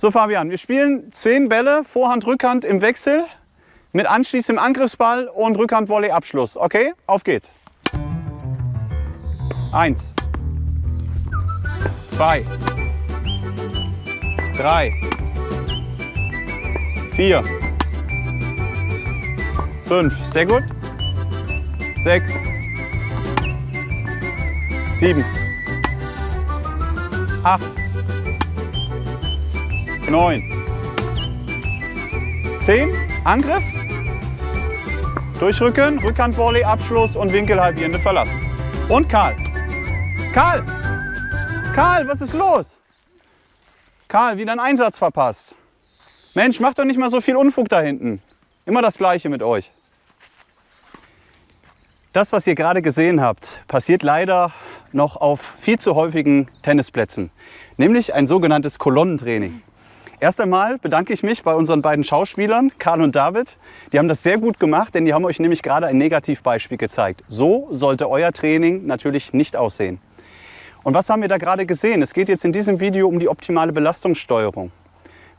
So Fabian, wir spielen 10 Bälle, Vorhand, Rückhand im Wechsel mit anschließendem Angriffsball und Rückhand-Volley-Abschluss. Okay, auf geht's. 1, 2, 3, 4, 5, sehr gut. 6, 7, 8, 9, 10, Angriff, durchrücken, Rückhand-Volley, Abschluss und Winkelhalbierende verlassen. Und Karl. Karl! Karl, was ist los? Karl, wieder einen Einsatz verpasst. Mensch, mach doch nicht mal so viel Unfug da hinten. Immer das Gleiche mit euch. Das, was ihr gerade gesehen habt, passiert leider noch auf viel zu häufigen Tennisplätzen, nämlich ein sogenanntes Kolonnentraining. Erst einmal bedanke ich mich bei unseren beiden Schauspielern, Karl und David. Die haben das sehr gut gemacht, denn die haben euch nämlich gerade ein Negativbeispiel gezeigt. So sollte euer Training natürlich nicht aussehen. Und was haben wir da gerade gesehen? Es geht jetzt in diesem Video um die optimale Belastungssteuerung.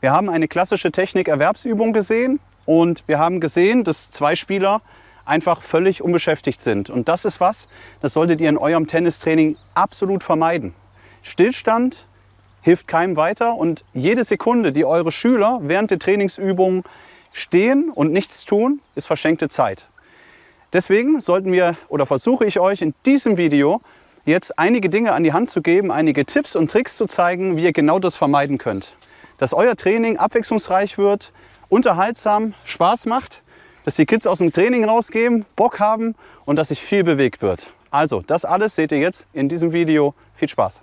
Wir haben eine klassische Technik-Erwerbsübung gesehen und wir haben gesehen, dass zwei Spieler einfach völlig unbeschäftigt sind. Und das ist was, das solltet ihr in eurem Tennistraining absolut vermeiden. Stillstand hilft keinem weiter und jede Sekunde, die eure Schüler während der Trainingsübung stehen und nichts tun, ist verschenkte Zeit. Deswegen sollten wir oder versuche ich euch in diesem Video jetzt einige Dinge an die Hand zu geben, einige Tipps und Tricks zu zeigen, wie ihr genau das vermeiden könnt. Dass euer Training abwechslungsreich wird, unterhaltsam, Spaß macht, dass die Kids aus dem Training rausgehen, Bock haben und dass sich viel bewegt wird. Also, das alles seht ihr jetzt in diesem Video. Viel Spaß!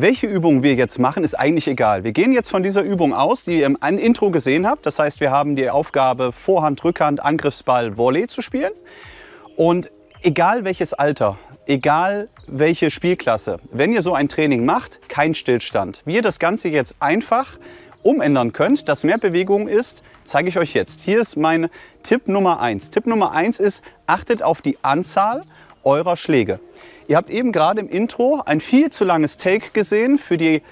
Welche Übung wir jetzt machen, ist eigentlich egal. Wir gehen jetzt von dieser Übung aus, die ihr im Intro gesehen habt. Das heißt, wir haben die Aufgabe, Vorhand, Rückhand, Angriffsball, Volley zu spielen. Und egal welches Alter, egal welche Spielklasse, wenn ihr so ein Training macht, kein Stillstand. Wie ihr das Ganze jetzt einfach umändern könnt, dass mehr Bewegung ist, zeige ich euch jetzt. Hier ist mein Tipp Nummer 1. Tipp Nummer 1 ist, achtet auf die Anzahl eurer Schläge. Ihr habt eben gerade im Intro ein viel zu langes Take gesehen für die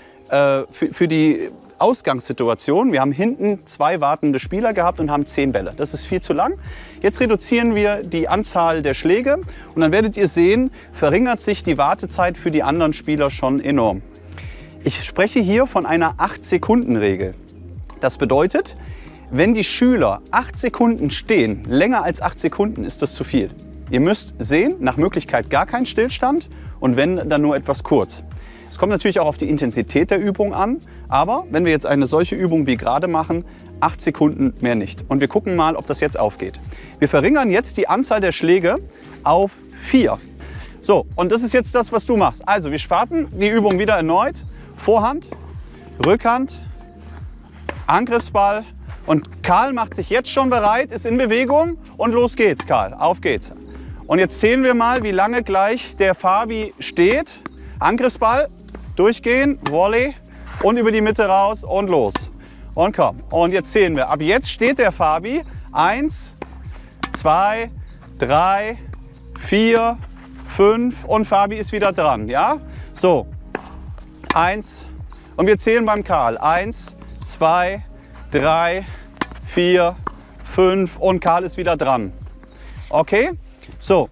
Ausgangssituation. Wir haben hinten 2 wartende Spieler gehabt und haben 10 Bälle. Das ist viel zu lang. Jetzt reduzieren wir die Anzahl der Schläge und dann werdet ihr sehen, verringert sich die Wartezeit für die anderen Spieler schon enorm. Ich spreche hier von einer 8-Sekunden-Regel. Das bedeutet, wenn die Schüler 8 Sekunden stehen, länger als 8 Sekunden, ist das zu viel. Ihr müsst sehen, nach Möglichkeit gar keinen Stillstand und wenn, dann nur etwas kurz. Es kommt natürlich auch auf die Intensität der Übung an, aber wenn wir jetzt eine solche Übung wie gerade machen, 8 Sekunden mehr nicht. Und wir gucken mal, ob das jetzt aufgeht. Wir verringern jetzt die Anzahl der Schläge auf 4. So, und das ist jetzt das, was du machst. Also wir starten die Übung wieder erneut. Vorhand, Rückhand, Angriffsball und Karl macht sich jetzt schon bereit, ist in Bewegung und los geht's, Karl, auf geht's. Und jetzt zählen wir mal, wie lange gleich der Fabi steht. Angriffsball, durchgehen, Volley und über die Mitte raus und los. Und komm. Und jetzt zählen wir. Ab jetzt steht der Fabi. 1, 2, 3, 4, 5 und Fabi ist wieder dran. Ja? So. 1 und wir zählen beim Karl. 1, 2, 3, 4, 5 und Karl ist wieder dran. Okay? So.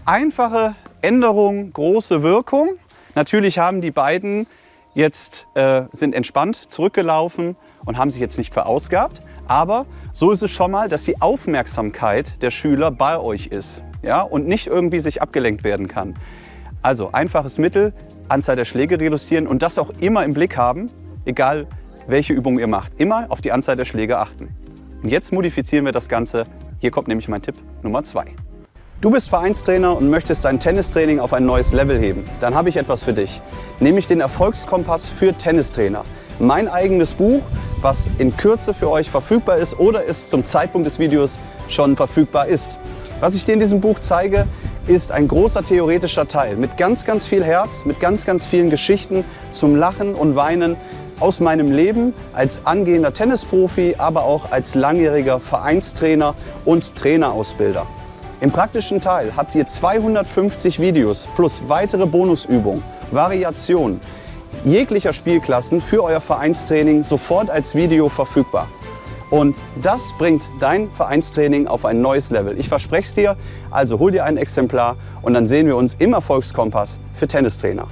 Einfache Änderung, große Wirkung. Natürlich haben die beiden jetzt sind entspannt zurückgelaufen und haben sich jetzt nicht verausgabt. Aber so ist es schon mal, dass die Aufmerksamkeit der Schüler bei euch ist, ja, und nicht irgendwie sich abgelenkt werden kann. Also einfaches Mittel, Anzahl der Schläge reduzieren und das auch immer im Blick haben, egal welche Übung ihr macht. Immer auf die Anzahl der Schläge achten. Und jetzt modifizieren wir das Ganze. Hier kommt nämlich mein Tipp Nummer 2. Du bist Vereinstrainer und möchtest dein Tennistraining auf ein neues Level heben. Dann habe ich etwas für dich, nämlich den Erfolgskompass für Tennistrainer. Mein eigenes Buch, was in Kürze für euch verfügbar ist oder es zum Zeitpunkt des Videos schon verfügbar ist. Was ich dir in diesem Buch zeige, ist ein großer theoretischer Teil mit ganz, ganz viel Herz, mit ganz, ganz vielen Geschichten zum Lachen und Weinen aus meinem Leben als angehender Tennisprofi, aber auch als langjähriger Vereinstrainer und Trainerausbilder. Im praktischen Teil habt ihr 250 Videos plus weitere Bonusübungen, Variationen jeglicher Spielklassen für euer Vereinstraining sofort als Video verfügbar. Und das bringt dein Vereinstraining auf ein neues Level. Ich verspreche es dir, also hol dir ein Exemplar und dann sehen wir uns im Erfolgskompass für Tennistrainer.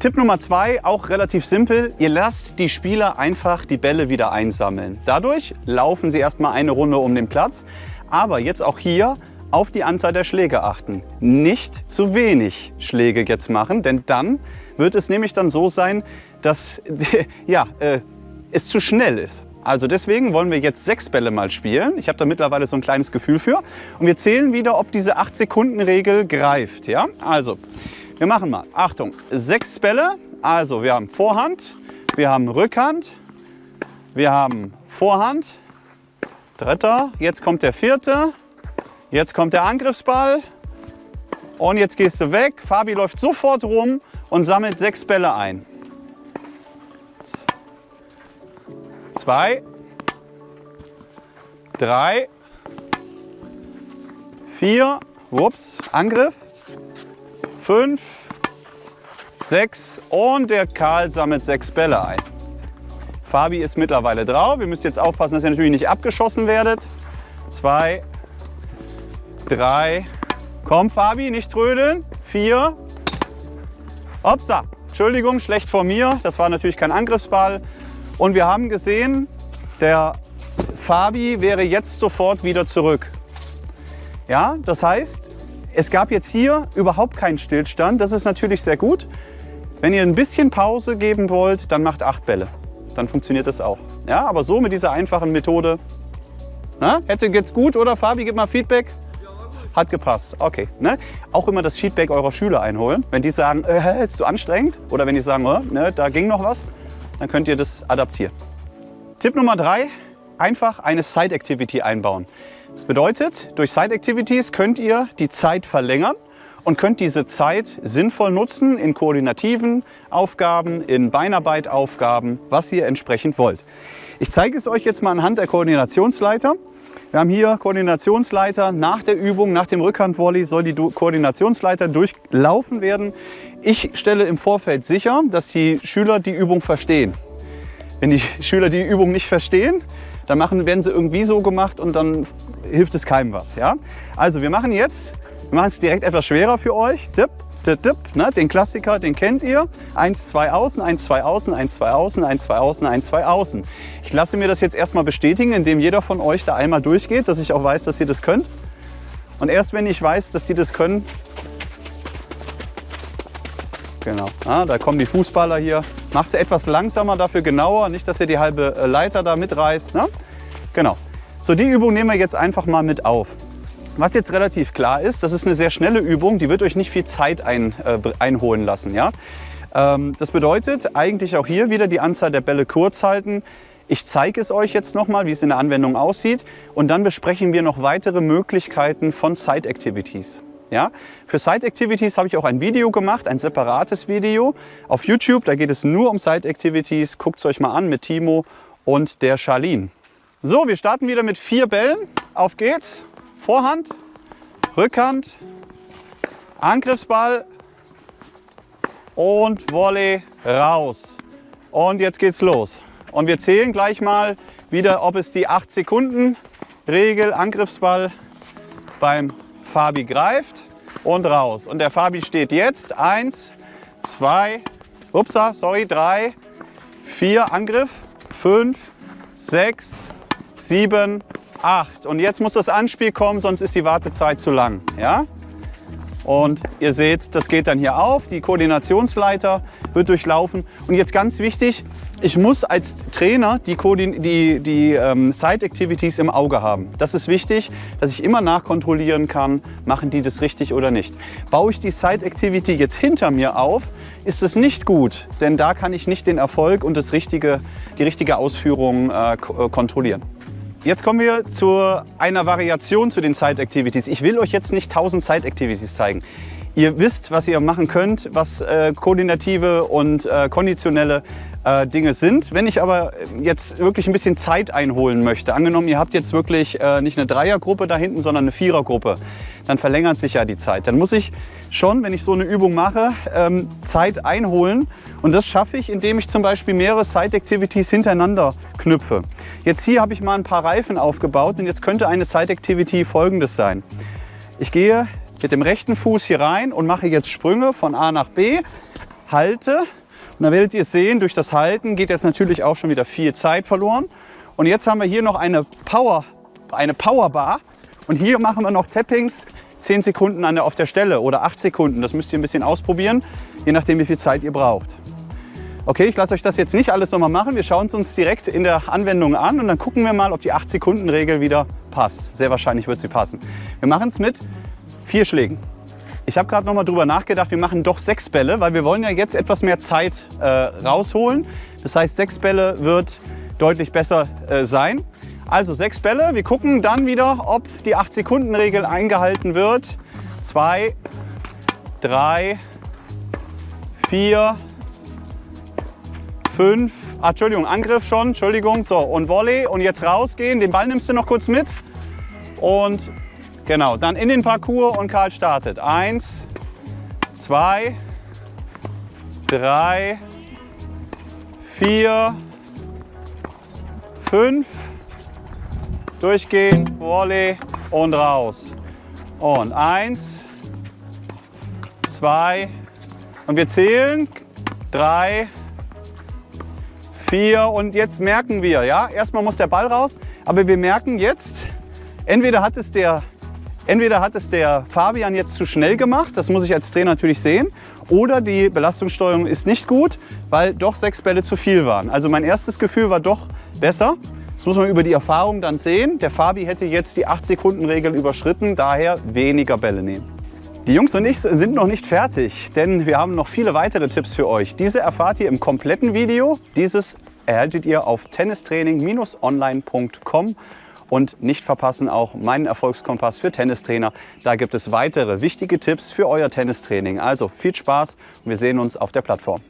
Tipp Nummer 2, auch relativ simpel. Ihr lasst die Spieler einfach die Bälle wieder einsammeln. Dadurch laufen sie erstmal eine Runde um den Platz. Aber jetzt auch hier auf die Anzahl der Schläge achten. Nicht zu wenig Schläge jetzt machen, denn dann wird es nämlich dann so sein, dass es zu schnell ist. Also deswegen wollen wir jetzt 6 Bälle mal spielen. Ich habe da mittlerweile so ein kleines Gefühl für. Und wir zählen wieder, ob diese 8-Sekunden-Regel greift. Ja? Also, wir machen mal, Achtung, 6 Bälle. Also wir haben Vorhand, wir haben Rückhand, wir haben Vorhand, dritter, jetzt kommt der vierte, jetzt kommt der Angriffsball und jetzt gehst du weg. Fabi läuft sofort rum und sammelt 6 Bälle ein. 2, 3, 4, ups, Angriff, 5, 6 und der Karl sammelt 6 Bälle ein. Fabi ist mittlerweile drauf. Ihr müsst jetzt aufpassen, dass ihr natürlich nicht abgeschossen werdet. 2, 3, komm Fabi, nicht trödeln. 4, hopsa, Entschuldigung, schlecht von mir. Das war natürlich kein Angriffsball. Und wir haben gesehen, der Fabi wäre jetzt sofort wieder zurück. Ja, das heißt, es gab jetzt hier überhaupt keinen Stillstand. Das ist natürlich sehr gut. Wenn ihr ein bisschen Pause geben wollt, dann macht 8 Bälle. Dann funktioniert das auch. Ja, aber so mit dieser einfachen Methode. Na, hätte jetzt gut, oder Fabi? Gib mal Feedback. Hat gepasst. Okay. Ne? Auch immer das Feedback eurer Schüler einholen. Wenn die sagen, ist zu anstrengend, oder wenn die sagen, ne, da ging noch was, dann könnt ihr das adaptieren. Tipp Nummer 3, einfach eine Side-Activity einbauen. Das bedeutet, durch Side-Activities könnt ihr die Zeit verlängern und könnt diese Zeit sinnvoll nutzen in koordinativen Aufgaben, in Beinarbeitaufgaben, was ihr entsprechend wollt. Ich zeige es euch jetzt mal anhand der Koordinationsleiter. Wir haben hier Koordinationsleiter. Nach der Übung, nach dem Rückhandvolley soll die Koordinationsleiter durchlaufen werden. Ich stelle im Vorfeld sicher, dass die Schüler die Übung verstehen. Wenn die Schüler die Übung nicht verstehen, dann werden sie irgendwie so gemacht und dann hilft es keinem was. Ja? Also wir machen es direkt etwas schwerer für euch. Dip, dip, dip, ne? Den Klassiker, den kennt ihr. 1, 2 außen, 1, 2 außen, 1, 2 außen, 1, 2 außen, 1, 2 außen. Ich lasse mir das jetzt erstmal bestätigen, indem jeder von euch da einmal durchgeht, dass ich auch weiß, dass ihr das könnt. Und erst wenn ich weiß, dass die das können, genau, ja, da kommen die Fußballer hier. Macht es etwas langsamer, dafür genauer, nicht, dass ihr die halbe Leiter da mitreißt. Ne? Genau. So, die Übung nehmen wir jetzt einfach mal mit auf. Was jetzt relativ klar ist, das ist eine sehr schnelle Übung, die wird euch nicht viel Zeit einholen lassen. Ja? Das bedeutet eigentlich auch hier wieder die Anzahl der Bälle kurz halten. Ich zeige es euch jetzt nochmal, wie es in der Anwendung aussieht, und dann besprechen wir noch weitere Möglichkeiten von Side-Activities. Ja? Für Side-Activities habe ich auch ein Video gemacht, ein separates Video auf YouTube. Da geht es nur um Side-Activities. Guckt es euch mal an mit Timo und der Charlene. So, wir starten wieder mit 4 Bällen. Auf geht's. Vorhand, Rückhand, Angriffsball und Volley raus. Und jetzt geht's los. Und wir zählen gleich mal wieder, ob es die 8-Sekunden-Regel, Angriffsball beim Fabi greift und raus. Und der Fabi steht jetzt 1, 2, 3, 4, Angriff, 5, 6, 7, 8. Und jetzt muss das Anspiel kommen, sonst ist die Wartezeit zu lang. Ja? Und ihr seht, das geht dann hier auf. Die Koordinationsleiter wird durchlaufen. Und jetzt ganz wichtig, ich muss als Trainer die Side-Activities im Auge haben. Das ist wichtig, dass ich immer nachkontrollieren kann, machen die das richtig oder nicht. Baue ich die Side-Activity jetzt hinter mir auf, ist es nicht gut, denn da kann ich nicht den Erfolg und die richtige Ausführung kontrollieren. Jetzt kommen wir zu einer Variation zu den Side-Activities. Ich will euch jetzt nicht 1000 Side-Activities zeigen. Ihr wisst, was ihr machen könnt, was koordinative und konditionelle Dinge sind. Wenn ich aber jetzt wirklich ein bisschen Zeit einholen möchte, angenommen, ihr habt jetzt wirklich nicht eine Dreiergruppe da hinten, sondern eine Vierergruppe, dann verlängert sich ja die Zeit. Dann muss ich schon, wenn ich so eine Übung mache, Zeit einholen. Und das schaffe ich, indem ich zum Beispiel mehrere Side-Activities hintereinander knüpfe. Jetzt hier habe ich mal ein paar Reifen aufgebaut und jetzt könnte eine Side-Activity folgendes sein. Ich gehe mit dem rechten Fuß hier rein und mache jetzt Sprünge von A nach B, halte und dann werdet ihr sehen, durch das Halten geht jetzt natürlich auch schon wieder viel Zeit verloren. Und jetzt haben wir hier noch eine Powerbar und hier machen wir noch Tappings, 10 Sekunden auf der Stelle oder 8 Sekunden. Das müsst ihr ein bisschen ausprobieren, je nachdem wie viel Zeit ihr braucht. Okay, ich lasse euch das jetzt nicht alles nochmal machen. Wir schauen es uns direkt in der Anwendung an und dann gucken wir mal, ob die 8-Sekunden-Regel wieder passt. Sehr wahrscheinlich wird sie passen. Wir machen es mit 4 Schlägen. Ich habe gerade noch mal drüber nachgedacht, wir machen doch 6 Bälle, weil wir wollen ja jetzt etwas mehr Zeit rausholen. Das heißt, 6 Bälle wird deutlich besser sein. Also 6 Bälle. Wir gucken dann wieder, ob die 8-Sekunden-Regel eingehalten wird. 2, 3, 4, 5. Entschuldigung, Angriff schon. Entschuldigung. So, und Volley. Und jetzt rausgehen. Den Ball nimmst du noch kurz mit. Und genau, dann in den Parcours und Karl startet. 1, 2, 3, 4, 5. Durchgehen, Volley und raus. Und 1, 2 und wir zählen. 3, 4 und jetzt merken wir, ja, erstmal muss der Ball raus, aber wir merken jetzt, entweder hat es der Fabian jetzt zu schnell gemacht, das muss ich als Trainer natürlich sehen, oder die Belastungssteuerung ist nicht gut, weil doch 6 Bälle zu viel waren. Also mein erstes Gefühl war doch besser. Das muss man über die Erfahrung dann sehen. Der Fabi hätte jetzt die 8-Sekunden-Regel überschritten, daher weniger Bälle nehmen. Die Jungs und ich sind noch nicht fertig, denn wir haben noch viele weitere Tipps für euch. Diese erfahrt ihr im kompletten Video. Dieses erhaltet ihr auf tennistraining-online.com. Und nicht verpassen auch meinen Erfolgskompass für Tennistrainer. Da gibt es weitere wichtige Tipps für euer Tennistraining. Also viel Spaß und wir sehen uns auf der Plattform.